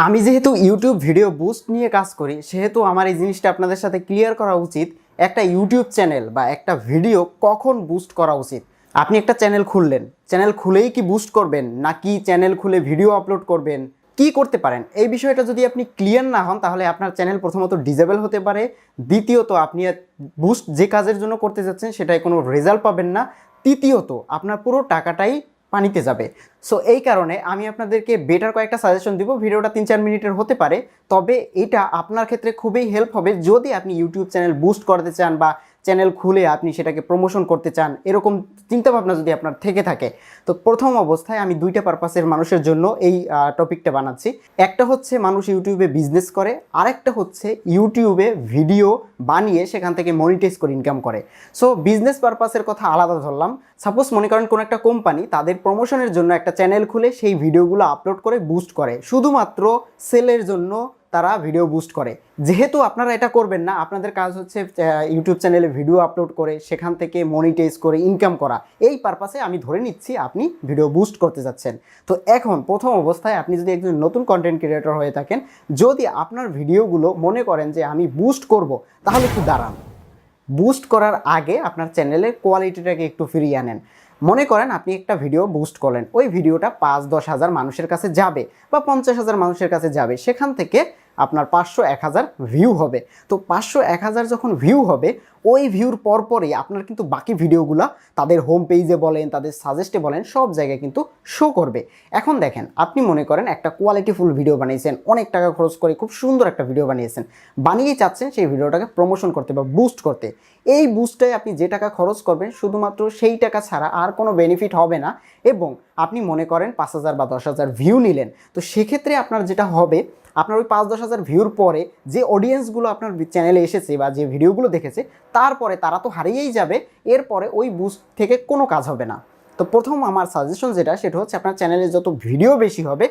আমি যেহেতু YouTube video boost নিয়ে কাজ করি, সেহেতু আমার এই জিনিসটা আপনাদের সাথে ক্লিয়ার করা উচিত। একটা ইউটিউব চ্যানেল বা একটা ভিডিও কখন বুস্ট করা উচিত। আপনি একটা চ্যানেল খুললেন, চ্যানেল খুলেই কি বুস্ট করবেন, নাকি চ্যানেল খুলে ভিডিও আপলোড করবেন, কি করতে পারেন, এই বিষয়টা যদি আপনি ক্লিয়ার না হন, তাহলে আপনার চ্যানেল প্রথমত ডিজেবল হতে পারে, দ্বিতীয়ত আপনি বুস্ট যে কাজের জন্য করতে যাচ্ছেন সেটাই কোনো রেজাল্ট পাবেন না, তৃতীয়ত আপনার পুরো টাকাটাই পানিতে যাবে। সো এই কারণে আমি আপনাদেরকে বেটার কয়েকটা সাজেশন দিব। ভিডিওটা 3-4 মিনিটের হতে পারে, তবে এটা আপনার ক্ষেত্রে খুবই হেল্প হবে যদি আপনি ইউটিউব চ্যানেল বুস্ট করতে চান বা চ্যানেল খুলে আপনি সেটাকে প্রমোশন করতে চান, এরকম চিন্তাভাবনা যদি আপনার থেকে থাকে। তো প্রথম অবস্থায় আমি দুইটা পারপাসের মানুষের জন্য এই টপিকটা বানাচ্ছি। একটা হচ্ছে মানুষ ইউটিউবে বিজনেস করে, আরেকটা হচ্ছে ইউটিউবে ভিডিও বানিয়ে সেখান থেকে মনিটাইজ করে ইনকাম করে। সো বিজনেস পারপাসের কথা আলাদা ধরলাম। সাপোজ মনে করেন কোনো একটা কোম্পানি তাদের প্রমোশনের জন্য একটা চ্যানেল খুলে সেই ভিডিওগুলো আপলোড করে বুস্ট করে, শুধুমাত্র সেলের জন্য তারা ভিডিও বুস্ট করে। যেহেতু আপনারা এটা করবেন না, আপনাদের কাজ হচ্ছে ইউটিউব চ্যানেলে ভিডিও আপলোড করে সেখান থেকে মনিটাইজ করে ইনকাম করা। এই পারপাসে আমি ধরে নিচ্ছি আপনি ভিডিও বুস্ট করতে যাচ্ছেন। তো এখন প্রথম অবস্থায় আপনি যদি একজন নতুন কন্টেন্ট ক্রিয়েটর হয়ে থাকেন, যদি আপনার ভিডিওগুলো মনে করেন যে আমি বুস্ট করব, তাহলে একটু দাঁড়ান। বুস্ট করার আগে আপনার চ্যানেলের কোয়ালিটিটাকে একটু ফিরিয়ে আনেন। মনে করেন আপনি একটা ভিডিও বুস্ট করলেন, ওই ভিডিওটা 5-10 হাজার মানুষের কাছে যাবে বা 50,000 মানুষের কাছে যাবে, সেখান থেকে আপনার 500-1000 ভিউ হবে। তো 500-1000 যখন ভিউ হবে, ওই ভিউর পরপরই আপনার কিন্তু বাকি ভিডিওগুলো তাদের হোম পেজে বলেন, তাদের সাজেস্টে বলেন, সব জায়গায় কিন্তু শো করবে। এখন দেখেন, আপনি মনে করেন একটা কোয়ালিটিফুল ভিডিও বানিয়েছেন, অনেক টাকা খরচ করে খুব সুন্দর একটা ভিডিও বানিয়েছেন, বানিয়ে চাচ্ছেন সেই ভিডিওটাকে প্রমোশন করতে বা বুস্ট করতে। এই বুস্টে আপনি যে টাকা খরচ করবেন, শুধুমাত্র সেই টাকা ছাড়া আর কোনো বেনিফিট হবে না। এবং আপনি মনে করেন 5,000 বা 10,000 ভিউ নিলেন, তো সেক্ষেত্রে আপনার যেটা হবে, আপনার ওই 5-10 হাজার ভিউর পরে যে অডিয়েন্সগুলো আপনার চ্যানেলে এসেছে বা যে ভিডিওগুলো দেখেছে, তারপরে তারা তো হারিয়েই যাবে। এরপরে ওই বুস্ট থেকে কোনো কাজ হবে না। তো প্রথম আমার সাজেশন সেটা হচ্ছে আপনার চ্যানেলে যত ভিডিও বেশি হবে,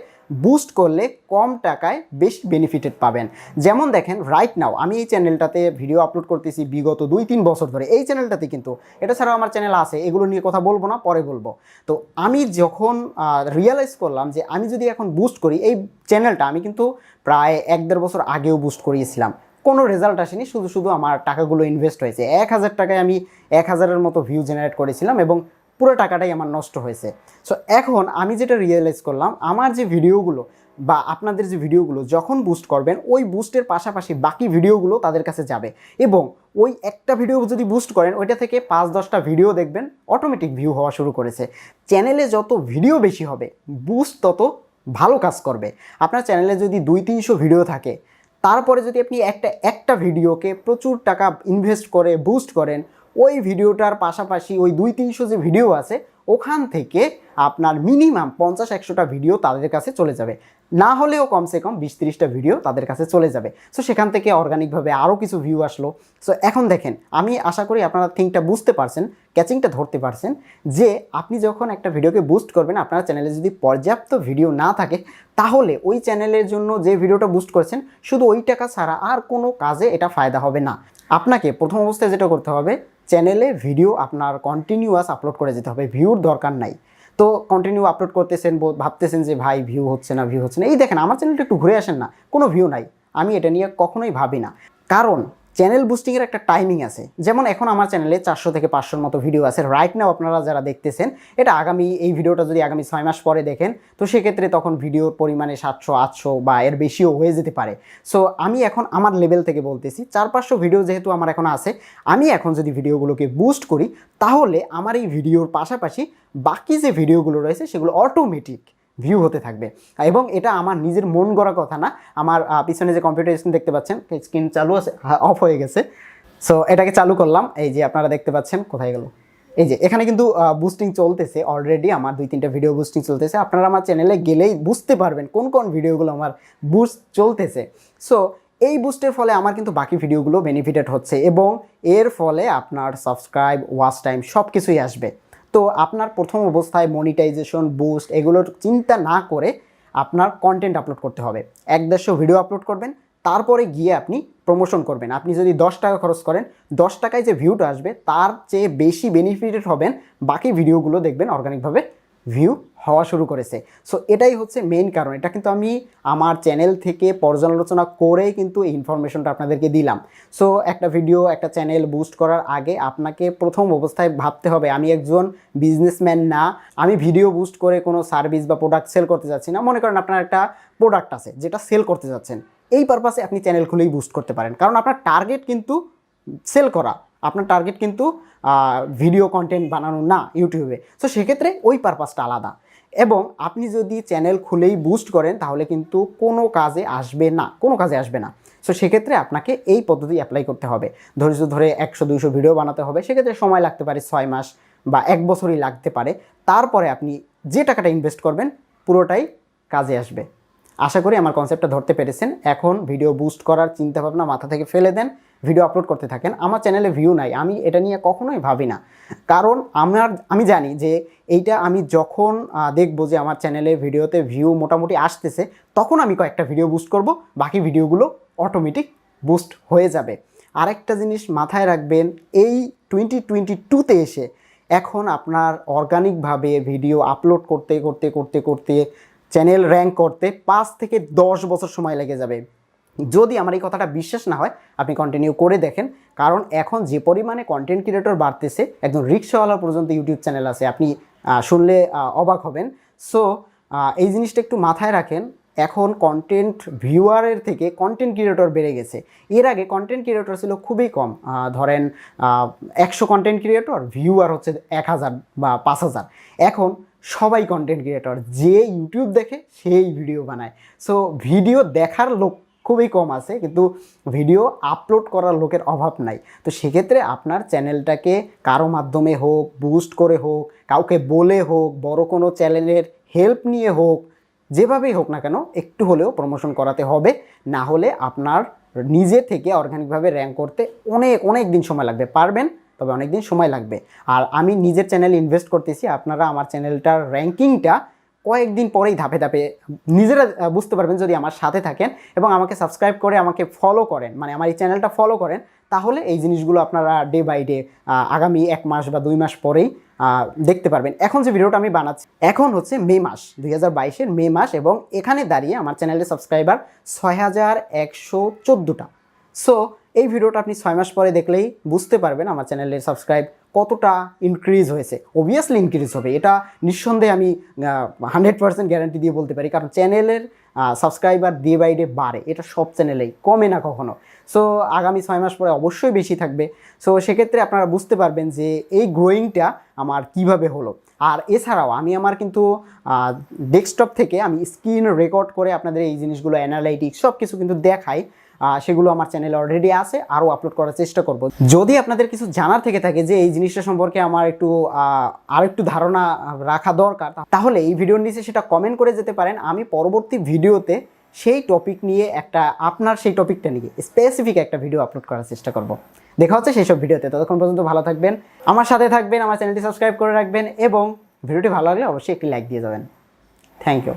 বুস্ট করলে কম টাকায় বেশি বেনিফিটেড পাবেন। যেমন দেখেন, রাইট নাও আমি এই চ্যানেলটাতে ভিডিও আপলোড করতেছি বিগত 2-3 বছর ধরে। এই চ্যানেলটাতে কিন্তু, এটা ছাড়াও আমার চ্যানেল আছে, এগুলো নিয়ে কথা বলবো না, পরে বলবো। তো আমি যখন রিয়েলাইজ করলাম যে আমি যদি এখন বুস্ট করি, এই চ্যানেলটা আমি কিন্তু প্রায় 1-1.5 বছর আগেও বুস্ট করিয়েছিলাম, কোনো রেজাল্ট আসেনি, শুধু শুধু আমার টাকাগুলো ইনভেস্ট হয়েছে। 1000 টাকায় আমি 1000-এর মতো ভিউ জেনারেট করেছিলাম এবং পুরো টাকাটাই আমার নষ্ট হয়েছে। সো এখন আমি যেটা রিয়েলাইজ করলাম, আমার যে ভিডিওগুলো বা আপনাদের যে ভিডিওগুলো যখন বুস্ট করবেন, ওই বুস্টের পাশাপাশি বাকি ভিডিওগুলো তাদের কাছে যাবে। এবং ওই একটা ভিডিও যদি বুস্ট করেন, ওইটা থেকে 5-10টা ভিডিও দেখবেন অটোমেটিক ভিউ হওয়া শুরু করেছে। চ্যানেলে যত ভিডিও বেশি হবে, বুস্ট তত ভালো কাজ করবে। আপনার চ্যানেলে যদি 200-300 ভিডিও থাকে, তারপরে যদি আপনি একটা ভিডিওকে প্রচুর টাকা ইনভেস্ট করে বুস্ট করেন, ওই ভিডিওটার পাশাপাশি ওই 200-300 যে ভিডিও আছে, ওখান থেকে আপনার মিনিমাম 50-100টা ভিডিও তাদের কাছে চলে যাবে, না হলেও কমসে কম 20-30টা ভিডিও তাদের কাছে চলে যাবে। সো সেখান থেকে অর্গানিকভাবে আরও কিছু ভিউ আসলো। সো এখন দেখেন, আমি আশা করি আপনারা থিংকটা বুঝতে পারছেন, ক্যাচিংটা ধরতে পারছেন, যে আপনি যখন একটা ভিডিওকে বুস্ট করবেন, আপনার চ্যানেলে যদি পর্যাপ্ত ভিডিও না থাকে, তাহলে ওই চ্যানেলের জন্য যে ভিডিওটা বুস্ট করছেন, শুধু ওই টাকা ছাড়া আর কোনো কাজে এটা ফায়দা হবে না। আপনাকে প্রথম অবস্থায় যেটা করতে হবে, চ্যানেলে ভিডিও আপনার কন্টিনিউয়াস আপলোড করে যেতে হবে, ভিউর দরকার নাই। তো কন্টিনিউ আপলোড করতেছেন, ভাবতেছেন যে ভাই ভিউ হচ্ছে না, এই দেখেন আমার চ্যানেলটা একটু ঘুরে আসেন না, কোনো ভিউ নাই। আমি এটা নিয়ে কখনোই ভাবি না, কারণ চ্যানেল বুস্টিংয়ের একটা টাইমিং আছে। যেমন এখন আমার চ্যানেলে 400 থেকে 500-র মতো ভিডিও আছে রাইট নাও। আপনারা যারা দেখতেছেন, এটা এই ভিডিওটা যদি আগামী 6 মাস পরে দেখেন, তো সেক্ষেত্রে তখন ভিডিওর পরিমাণে 700-800 বা এর বেশিও হয়ে যেতে পারে। সো আমি এখন আমার লেভেল থেকে বলতেছি, 400-500 ভিডিও যেহেতু আমার এখন আছে, আমি এখন যদি ভিডিওগুলোকে বুস্ট করি, তাহলে আমার এই ভিডিওর পাশাপাশি বাকি যে ভিডিওগুলো রয়েছে সেগুলো অটোমেটিক ভিউ হতে থাকবে। এবং এটা আমার নিজের মন গড়া কথা না। আমার পিছনে যে কম্পিউটার স্ক্রিন দেখতে পাচ্ছেন, স্ক্রিন চালু আছে, অফ হয়ে গেছে। সো এটাকে চালু করলাম, এই যে আপনারা দেখতে পাচ্ছেন, কোথায় গেল, এই যে এখানে কিন্তু বুস্টিং চলতেছে অলরেডি, আমার 2-3টা ভিডিও বুস্টিং চলতেছে। আপনারা আমার চ্যানেলে গেলেই বুঝতে পারবেন কোন কোন ভিডিওগুলো আমার বুস্ট চলতেছে। সো এই বুস্টের ফলে আমার কিন্তু বাকি ভিডিওগুলো বেনিফিটেড হচ্ছে, এবং এর ফলে আপনার সাবস্ক্রাইব, ওয়াচ টাইম সব কিছুই আসবে। তো আপনার প্রথম অবস্থায় মনিটাইজেশন, বুস্ট এগুলোর চিন্তা না করে আপনার কন্টেন্ট আপলোড করতে হবে। 1-150 ভিডিও আপলোড করবেন, তারপরে গিয়ে আপনি প্রমোশন করবেন। আপনি যদি 10 টাকা খরচ করেন, 10 টাকায় যে ভিউটা আসবে তার চেয়ে বেশি বেনিফিটেড হবেন বাকি ভিডিওগুলো দেখবেন অর্গানিকভাবে ভিউ হওয়া শুরু করেছে। সো এটাই হচ্ছে মেইন কারণ। এটা কিন্তু আমি আমার চ্যানেল থেকে পর্যালোচনা করেই কিন্তু এই ইনফরমেশনটা আপনাদেরকে দিলাম। সো একটা ভিডিও, একটা চ্যানেল বুস্ট করার আগে আপনাকে প্রথম অবস্থায় ভাবতে হবে আমি একজন বিজনেসম্যান না, আমি ভিডিও বুস্ট করে কোনো সার্ভিস বা প্রোডাক্ট সেল করতে যাচ্ছি না। মনে করেন আপনার একটা প্রোডাক্ট আছে যেটা সেল করতে যাচ্ছেন, এই পারপাসে আপনি চ্যানেল খুলেই বুস্ট করতে পারেন, কারণ আপনার টার্গেট কিন্তু সেল করা, আপনার টার্গেট কিন্তু ভিডিও কন্টেন্ট বানানো না ইউটিউবে। সো সেক্ষেত্রে ওই পারপাসটা আলাদা। এবং আপনি যদি চ্যানেল খুলেই বুস্ট করেন তাহলে কিন্তু কোনো কাজে আসবে না, কোনো কাজে আসবে না। সো সেক্ষেত্রে আপনাকে এই পদ্ধতি অ্যাপ্লাই করতে হবে। ধৈর্য ধরে 100-200 ভিডিও বানাতে হবে। সেক্ষেত্রে সময় লাগতে পারে 6 মাস বা 1 বছরই লাগতে পারে। তারপরে আপনি যে টাকাটা ইনভেস্ট করবেন পুরোটাই কাজে আসবে। আশা করি আমার কনসেপ্টটা ধরতে পেরেছেন। এখন ভিডিও বুস্ট করার চিন্তাভাবনা মাথা থেকে ফেলে দেন, ভিডিও আপলোড করতে থাকেন। আমার চ্যানেলে ভিউ নাই, আমি এটা নিয়ে কখনোই ভাবি না, কারণ আমি জানি যে এইটা আমি যখন দেখব যে আমার চ্যানেলে ভিডিওতে ভিউ মোটামুটি আসতেছে, তখন আমি কয়েকটা ভিডিও বুস্ট করব, বাকি ভিডিওগুলো অটোমেটিক বুস্ট হয়ে যাবে। আরেকটা জিনিস মাথায় রাখবেন, এই 2022-তে এসে এখন আপনার অর্গানিকভাবে ভিডিও আপলোড করতে করতে করতে করতে চ্যানেল র্যাঙ্ক করতে 5 থেকে 10 বছর সময় লেগে যাবে। যদি আমার এই কথাটা বিশ্বাস না হয় আপনি কন্টিনিউ করে দেখেন, কারণ এখন যে পরিমাণে কন্টেন্ট ক্রিয়েটর বাড়তেছে, একদম রিক্সাওয়ালা পর্যন্ত ইউটিউব চ্যানেল আছে, আপনি শুনলে অবাক হবেন। সো এই জিনিসটা একটু মাথায় রাখেন। এখন কন্টেন্ট ভিউয়ারের থেকে কন্টেন্ট ক্রিয়েটর বেড়ে গেছে। এর আগে কন্টেন্ট ক্রিয়েটর ছিল খুবই কম, ধরেন 100 কন্টেন্ট ক্রিয়েটর, ভিউয়ার হচ্ছে 1000 বা 5000। এখন সবাই কন্টেন্ট ক্রিয়েটর, যে ইউটিউব দেখে সেই ভিডিও বানায়। সো ভিডিও দেখার লোক খুবই কম আছে, কিন্তু ভিডিও আপলোড করার লোকের অভাব নাই। তো সেক্ষেত্রে আপনার চ্যানেলটাকে কারো মাধ্যমে হোক, বুস্ট করে হোক, কাউকে বলে হোক, বড় কোনো চ্যানেলের হেল্প নিয়ে হোক, যেভাবেই হোক না কেন একটু হলেও প্রমোশন করাতে হবে। না হলে আপনার নিজে থেকে অর্গানিকভাবে র্যাঙ্ক করতে অনেক অনেক দিন সময় লাগবে। পারবেন, তবে অনেক দিন সময় লাগবে। আর আমি নিজের চ্যানেলে ইনভেস্ট করতেছি, আপনারা আমার চ্যানেলটার র্যাঙ্কিংটা কয়েকদিন পরেই ধাপে ধাপে নিজেরা বুঝতে পারবেন যদি আমার সাথে থাকেন এবং আমাকে সাবস্ক্রাইব করে আমাকে ফলো করেন, মানে আমার এই চ্যানেলটা ফলো করেন। তাহলে এই জিনিসগুলো আপনারা ডে বাই ডে আগামী 1 মাস বা 2 মাস পরেই দেখতে পারবেন। এখন যে ভিডিওটা আমি বানাচ্ছি এখন হচ্ছে মে মাস, 2022-এর মে মাস, এবং এখানে দাঁড়িয়ে আমার চ্যানেলের সাবস্ক্রাইবার 6114টা। সো এই ভিডিওটা আপনি 6 মাস পরে দেখলেই বুঝতে পারবেন আমার চ্যানেলের সাবস্ক্রাইব কতটা ইনক্রিজ হয়েছে। অবভিয়াসলি ইনক্রিজ হবে, এটা নিঃসন্দেহে আমি 100% গ্যারান্টি দিয়ে বলতে পারি, কারণ চ্যানেলের সাবস্ক্রাইবার ডে বাই ডে বাড়ে, এটা সব চ্যানেলেই, কমে না কখনো। সো আগামী 6 মাস পরে অবশ্যই বেশি থাকবে। সো সেক্ষেত্রে আপনারা বুঝতে পারবেন যে এই গ্রোয়িংটা আমার কিভাবে হলো। আর এছাড়াও আমি আমার কিন্তু ডেস্কটপ থেকে আমি স্ক্রিন রেকর্ড করে আপনাদের এই জিনিসগুলো অ্যানালাইটিক্স সব কিছু কিন্তু দেখাই, সেগুলো আমার চ্যানেলে অলরেডি আছে, আরও আপলোড করার চেষ্টা করব। যদি আপনাদের কিছু জানার থেকে থাকে যে এই জিনিসটা সম্পর্কে আমার আর একটু ধারণা রাখা দরকার, তাহলে এই ভিডিওর নিচে সেটা কমেন্ট করে যেতে পারেন। আমি পরবর্তী ভিডিওতে সেই টপিক নিয়ে আপনার সেই টপিকটা নিয়ে স্পেসিফিক একটা ভিডিও আপলোড করার চেষ্টা করব। দেখা হচ্ছে সেই সব ভিডিওতে। ততক্ষণ পর্যন্ত ভালো থাকবেন, আমার সাথে থাকবেন, আমার চ্যানেলটি সাবস্ক্রাইব করে রাখবেন এবং ভিডিওটি ভালো লাগলে অবশ্যই একটি লাইক দিয়ে যাবেন। Thank you.